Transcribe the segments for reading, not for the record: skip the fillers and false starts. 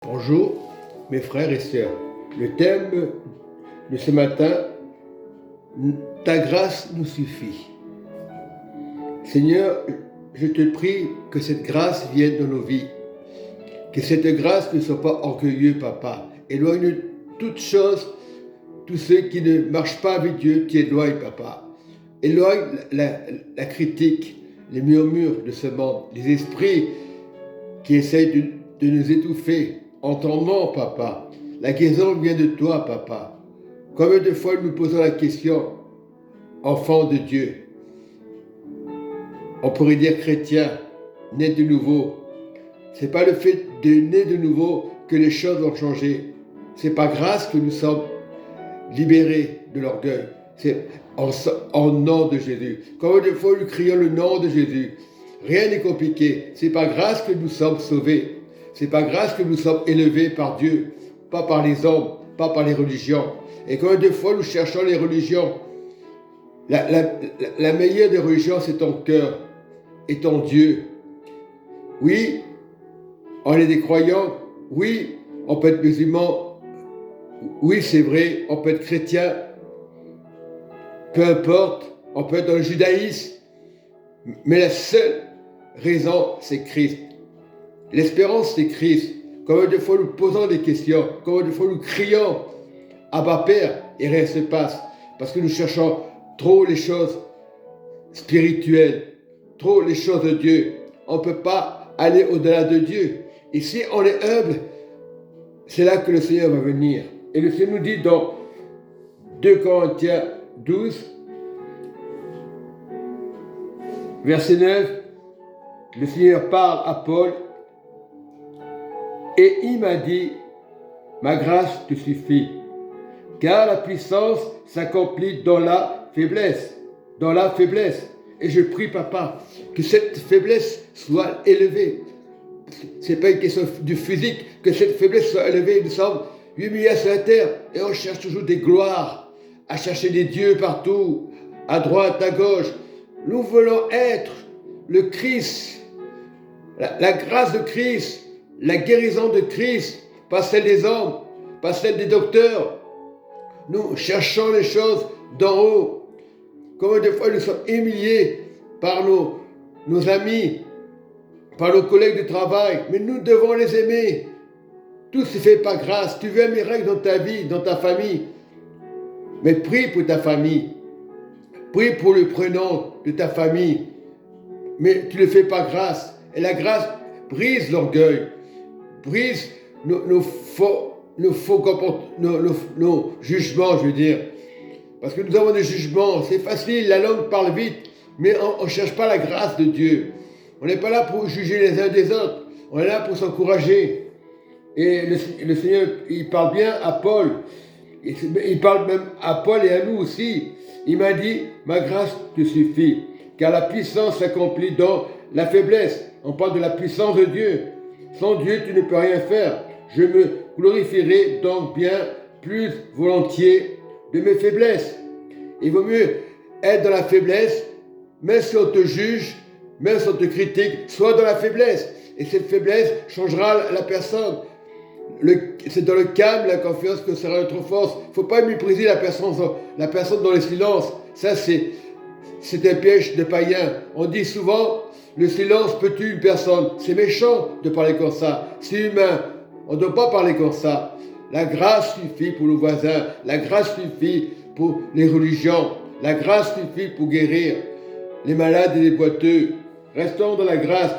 Bonjour mes frères et sœurs. Le thème de ce matin, ta grâce nous suffit. Seigneur, je te prie que cette grâce vienne dans nos vies. Que cette grâce ne soit pas orgueilleux, Papa. Éloigne toutes choses, tous ceux qui ne marchent pas avec Dieu, qui éloignent, Papa. Éloigne la critique, les murmures de ce monde, les esprits qui essayent de nous étouffer. En ton nom, Papa. La guérison vient de toi, Papa. Combien de fois nous posons la question, enfant de Dieu, on pourrait dire chrétien, né de nouveau. C'est pas le fait de naître de nouveau que les choses ont changé. C'est par grâce que nous sommes libérés de l'orgueil. C'est en nom de Jésus. Combien de fois nous crions le nom de Jésus? Rien n'est compliqué. C'est par grâce que nous sommes sauvés. C'est par grâce que nous sommes élevés par Dieu, pas par les hommes, pas par les religions. Et combien de fois nous cherchons les religions? La meilleure des religions, c'est ton cœur et ton Dieu. Oui, on est des croyants. Oui, on peut être musulman. Oui, c'est vrai, on peut être chrétien. Peu importe, on peut être dans le judaïsme. Mais la seule raison, c'est Christ. L'espérance, c'est Christ. Combien de fois nous posons des questions, combien de fois nous crions Abba Père, et rien ne se passe. Parce que nous cherchons trop les choses spirituelles, trop les choses de Dieu. On ne peut pas aller au-delà de Dieu. Et si on est humble, c'est là que le Seigneur va venir. Et le Seigneur nous dit dans 2 Corinthiens 12, verset 9, le Seigneur parle à Paul et il m'a dit, ma grâce te suffit, car la puissance s'accomplit dans la faiblesse, dans la faiblesse. Et je prie, Papa, que cette faiblesse soit élevée. Ce n'est pas une question du physique, que cette faiblesse soit élevée. Nous sommes 8 milliards sur la terre et on cherche toujours des gloires, à chercher des dieux partout, à droite, à gauche. Nous voulons être le Christ, la grâce de Christ, la guérison de Christ, pas celle des hommes, pas celle des docteurs. Nous cherchons les choses d'en haut. Combien de fois nous sommes humiliés par nos amis, par nos collègues de travail, mais nous devons les aimer. Tout se fait par grâce. Tu veux un miracle dans ta vie, dans ta famille, mais prie pour ta famille. Prie pour le prénom de ta famille, mais tu le fais par grâce. Et la grâce brise l'orgueil, brise nos jugements, je veux dire. Parce que nous avons des jugements, c'est facile, la langue parle vite, mais on ne cherche pas la grâce de Dieu. On n'est pas là pour juger les uns des autres, on est là pour s'encourager. Et le Seigneur, il parle bien à Paul, il parle même à Paul et à nous aussi. Il m'a dit, ma grâce te suffit, car la puissance s'accomplit dans la faiblesse. On parle de la puissance de Dieu. Sans Dieu, tu ne peux rien faire. Je me glorifierai donc bien plus volontiers de mes faiblesses. Il vaut mieux être dans la faiblesse, même si on te juge, même si on te critique, sois dans la faiblesse. Et cette faiblesse changera la personne. C'est dans le calme, la confiance que sera notre force. Il ne faut pas mépriser la personne dans le silence. Ça, c'est un piège de païen. On dit souvent, le silence peut tuer une personne. C'est méchant de parler comme ça. C'est humain. On ne doit pas parler comme ça. La grâce suffit pour nos voisins. La grâce suffit pour les religions. La grâce suffit pour guérir les malades et les boiteux. Restons dans la grâce.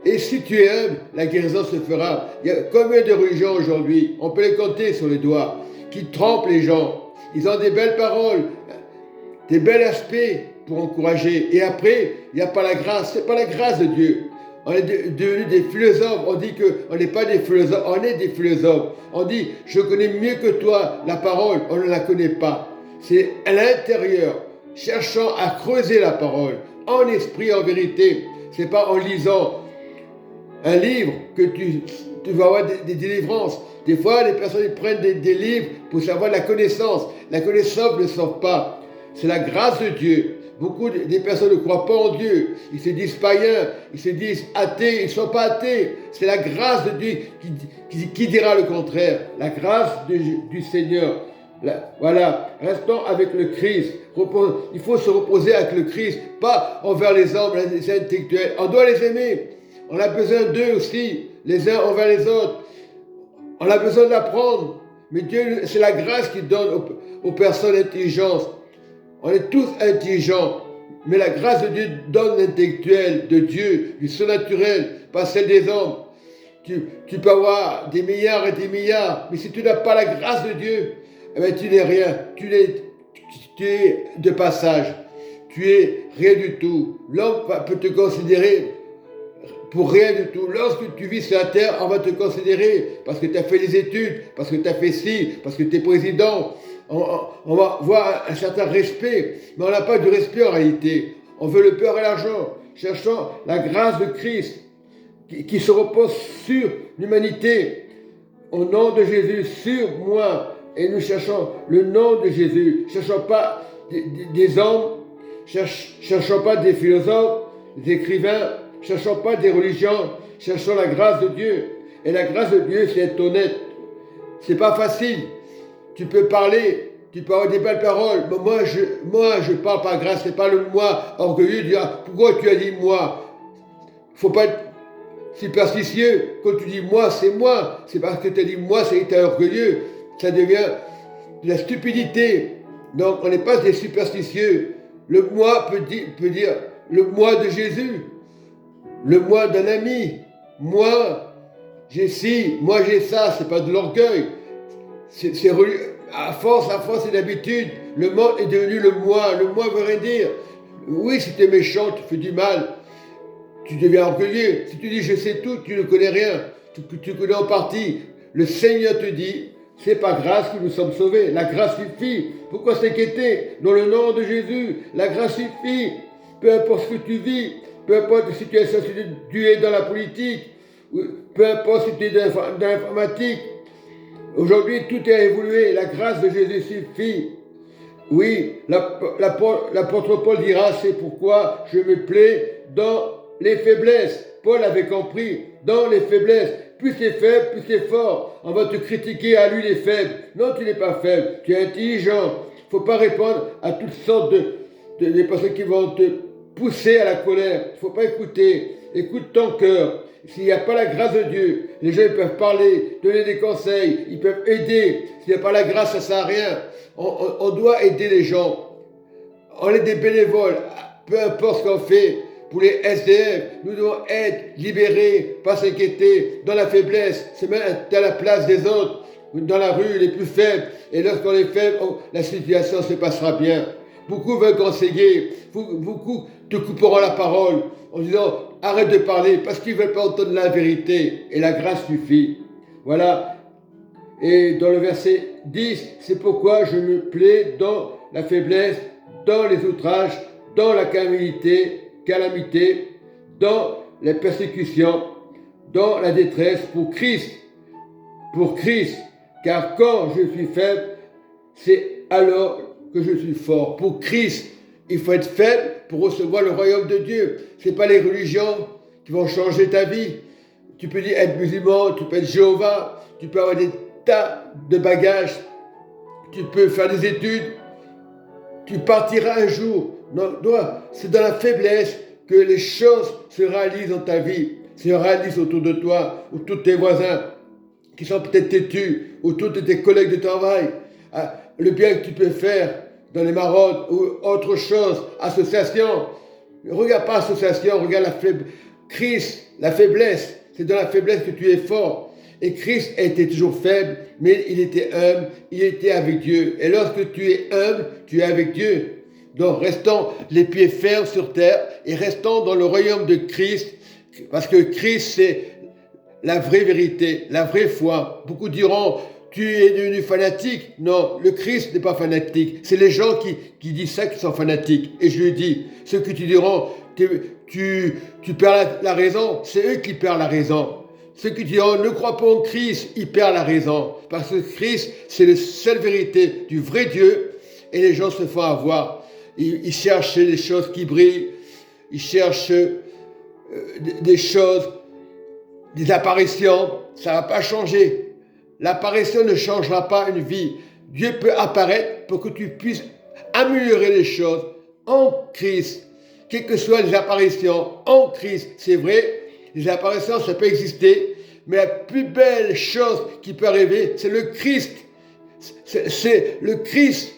Et si tu es humble, la guérison se fera. Il y a combien de religions aujourd'hui? On peut les compter sur les doigts, qui trompent les gens. Ils ont des belles paroles, des bels aspects pour encourager. Et après, il n'y a pas la grâce. Ce n'est pas la grâce de Dieu. On est devenus des philosophes. On dit qu'on n'est pas des philosophes, on est des philosophes. On dit, je connais mieux que toi la parole. On ne la connaît pas. C'est à l'intérieur, cherchant à creuser la parole, en esprit, en vérité. Ce n'est pas en lisant un livre que tu vas avoir des délivrances. Des fois, les personnes ils prennent des livres pour savoir la connaissance. La connaissance ne sauve pas. C'est la grâce de Dieu. Beaucoup des personnes ne croient pas en Dieu. Ils se disent païens, ils se disent athées, ils ne sont pas athées. C'est la grâce de Dieu qui dira le contraire. La grâce du Seigneur. Voilà, restons avec le Christ. Il faut se reposer avec le Christ, pas envers les hommes, les intellectuels. On doit les aimer. On a besoin d'eux aussi, les uns envers les autres. On a besoin d'apprendre. Mais Dieu, c'est la grâce qui donne aux personnes l'intelligence. On est tous intelligents. Mais la grâce de Dieu donne l'intellectuel de Dieu, du surnaturel, pas celle des hommes. Tu peux avoir des milliards et des milliards, mais si tu n'as pas la grâce de Dieu, eh bien, tu n'es rien. Tu es de passage. Tu es rien du tout. L'homme peut te considérer pour rien du tout. Lorsque tu vis sur la terre, on va te considérer parce que tu as fait des études, parce que tu as fait ci, parce que tu es président. On va voir un certain respect, mais on n'a pas de respect en réalité. On veut le beurre et l'argent. Cherchons la grâce de Christ qui se repose sur l'humanité. Au nom de Jésus, sur moi. Et nous cherchons le nom de Jésus. Cherchons pas des hommes, cherchons pas des philosophes, des écrivains, cherchons pas des religions, cherchons la grâce de Dieu. Et la grâce de Dieu, c'est être honnête. C'est pas facile. Tu peux parler, tu peux avoir des belles paroles. Mais moi, je parle par grâce, c'est pas le moi orgueilleux de dire pourquoi tu as dit moi. Faut pas être superstitieux. Quand tu dis moi, c'est parce que tu as dit moi, c'est que tu es orgueilleux. Ça devient de la stupidité. Donc, on n'est pas des superstitieux. Le moi peut dire le moi de Jésus, le moi d'un ami. Moi, j'ai ci, moi j'ai ça. C'est pas de l'orgueil. C'est à force et d'habitude, le monde est devenu le moi. Le moi veut rien dire. Oui, si tu es méchant, tu fais du mal. Tu deviens orgueilleux. Si tu dis je sais tout, tu ne connais rien. Tu connais en partie. Le Seigneur te dit, c'est par grâce que nous sommes sauvés. La grâce suffit. Pourquoi s'inquiéter? Dans le nom de Jésus, la grâce suffit. Peu importe ce que tu vis, peu importe la situation, si tu es dans la politique, peu importe si tu es dans l'informatique. Aujourd'hui, tout a évolué. La grâce de Jésus suffit. Oui, l'apôtre Paul dira, c'est pourquoi je me plais dans les faiblesses. Paul avait compris, dans les faiblesses. Plus tu es faible, plus tu es fort. On va te critiquer, à lui il est faible. Non, tu n'es pas faible, tu es intelligent. Il ne faut pas répondre à toutes sortes de personnes qui vont te pousser à la colère. Il ne faut pas écouter. Écoute ton cœur. S'il n'y a pas la grâce de Dieu, les gens ils peuvent parler, donner des conseils, ils peuvent aider. S'il n'y a pas la grâce, ça ne sert à rien. On doit aider les gens. On est des bénévoles. Peu importe ce qu'on fait. Pour les SDF, nous devons être libérés, pas s'inquiéter, dans la faiblesse, se mettre à la place des autres, dans la rue, les plus faibles. Et lorsqu'on est faible, la situation se passera bien. Beaucoup veulent conseiller, beaucoup te couperont la parole en disant arrête de parler parce qu'ils ne veulent pas entendre la vérité. Et la grâce suffit. Voilà. Et dans le verset 10, c'est pourquoi je me plais dans la faiblesse, dans les outrages, dans la calamité, dans les persécutions, dans la détresse pour Christ, car quand je suis faible, c'est alors que je suis fort. Pour Christ, il faut être faible pour recevoir le royaume de Dieu. Ce n'est pas les religions qui vont changer ta vie. Tu peux dire être musulman, tu peux être Jéhovah, tu peux avoir des tas de bagages, tu peux faire des études, tu partiras un jour. Non, c'est dans la faiblesse que les choses se réalisent dans ta vie, se réalisent autour de toi, ou tous tes voisins qui sont peut-être têtus, ou tous tes collègues de travail. Le bien que tu peux faire dans les maraudes ou autre chose, association. Regarde pas association, regarde Christ, la faiblesse. C'est dans la faiblesse que tu es fort. Et Christ était toujours faible, mais il était humble, il était avec Dieu. Et lorsque tu es humble, tu es avec Dieu. Donc restons les pieds fermes sur terre et restons dans le royaume de Christ, parce que Christ c'est la vraie vérité, la vraie foi. Beaucoup diront, tu es devenu fanatique. Non, le Christ n'est pas fanatique. C'est les gens qui disent ça qui sont fanatiques. Et je lui dis, ceux qui te diront, tu perds la raison, c'est eux qui perdent la raison. Ceux qui diront, ne crois pas en Christ, ils perdent la raison. Parce que Christ, c'est la seule vérité du vrai Dieu. Et les gens se font avoir. ils cherchent les choses qui brillent, ils cherchent des choses, des apparitions. Ça ne va pas changer. L'apparition ne changera pas une vie. Dieu peut apparaître pour que tu puisses améliorer les choses en Christ. Quelles que soient les apparitions en Christ, c'est vrai, les apparitions, ça peut exister, mais la plus belle chose qui peut arriver, c'est le Christ. C'est le Christ.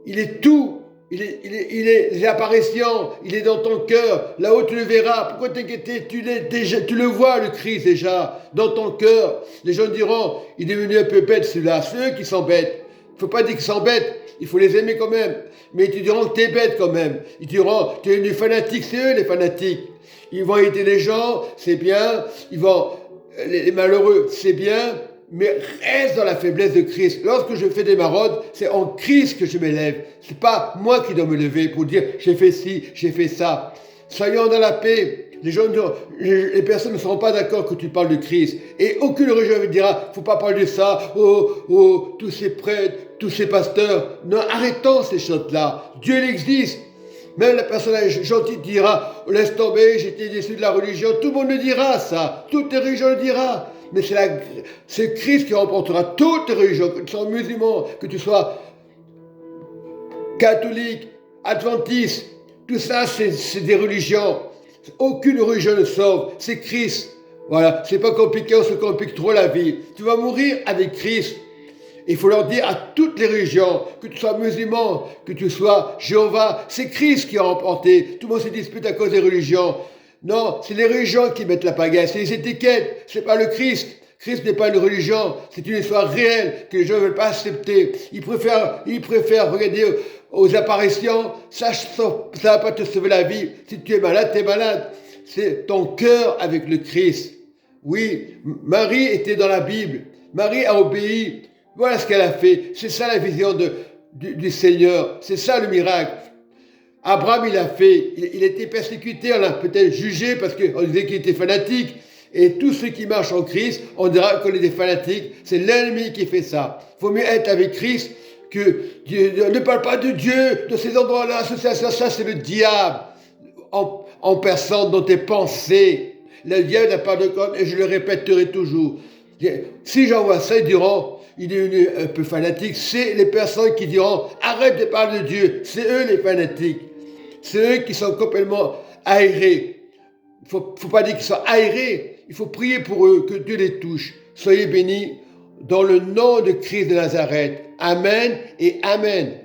Il est tout. Il est les apparitions. Il est dans ton cœur. Là-haut, tu le verras. Pourquoi t'inquiéter? Tu le vois, le Christ, déjà, dans ton cœur. Les gens diront, il est devenu un peu bête, celui-là. C'est eux qui s'embêtent. Il ne faut pas dire qu'ils s'embêtent. Il faut les aimer quand même. Mais ils te diront que tu es bête quand même. Ils te diront, tu es devenu fanatique. C'est eux, les fanatiques. Ils vont aider les gens, c'est bien. Les malheureux, c'est bien. Mais reste dans la faiblesse de Christ. Lorsque je fais des maraudes, c'est en Christ que je m'élève. C'est pas moi qui dois me lever pour dire j'ai fait ci, j'ai fait ça. Soyons dans la paix. Les personnes ne seront pas d'accord que tu parles de Christ. Et aucune religion ne dira faut pas parler de ça. Oh, tous ces prêtres, tous ces pasteurs. Non, arrêtons ces choses-là. Dieu il existe. Même la personne gentille dira laisse tomber, j'étais déçu de la religion. Tout le monde le dira ça. Toutes les religions le diront. Mais c'est Christ qui remportera toutes les religions, que tu sois musulman, que tu sois catholique, adventiste, tout ça c'est des religions. Aucune religion ne sauve, c'est Christ. Voilà, c'est pas compliqué, on se complique trop la vie. Tu vas mourir avec Christ. Il faut leur dire à toutes les religions, que tu sois musulman, que tu sois Jéhovah, c'est Christ qui a remporté. Tout le monde se dispute à cause des religions. Non, c'est les religions qui mettent la pagaille, c'est les étiquettes, c'est pas le Christ. Christ n'est pas une religion, c'est une histoire réelle que les gens ne veulent pas accepter. Ils préfèrent regarder aux apparitions, ça ne va pas te sauver la vie. Si tu es malade, tu es malade. C'est ton cœur avec le Christ. Oui, Marie était dans la Bible. Marie a obéi. Voilà ce qu'elle a fait. C'est ça la vision du Seigneur. C'est ça le miracle. Abraham, il a fait, il a été persécuté, on l'a peut-être jugé parce qu'on disait qu'il était fanatique. Et tous ceux qui marchent en Christ, on dira qu'on est des fanatiques. C'est l'ennemi qui fait ça. Il faut mieux être avec Christ que Dieu. Ne parle pas de Dieu, de ces endroits-là, ça c'est le diable en personne dans tes pensées. Le diable n'a pas de compte et je le répéterai toujours. Si j'envoie ça, ils diront, il est devenu un peu fanatique. C'est les personnes qui diront, arrête de parler de Dieu. C'est eux les fanatiques. C'est eux qui sont complètement aérés. Il ne faut pas dire qu'ils sont aérés. Il faut prier pour eux, que Dieu les touche. Soyez bénis dans le nom de Christ de Nazareth. Amen et Amen.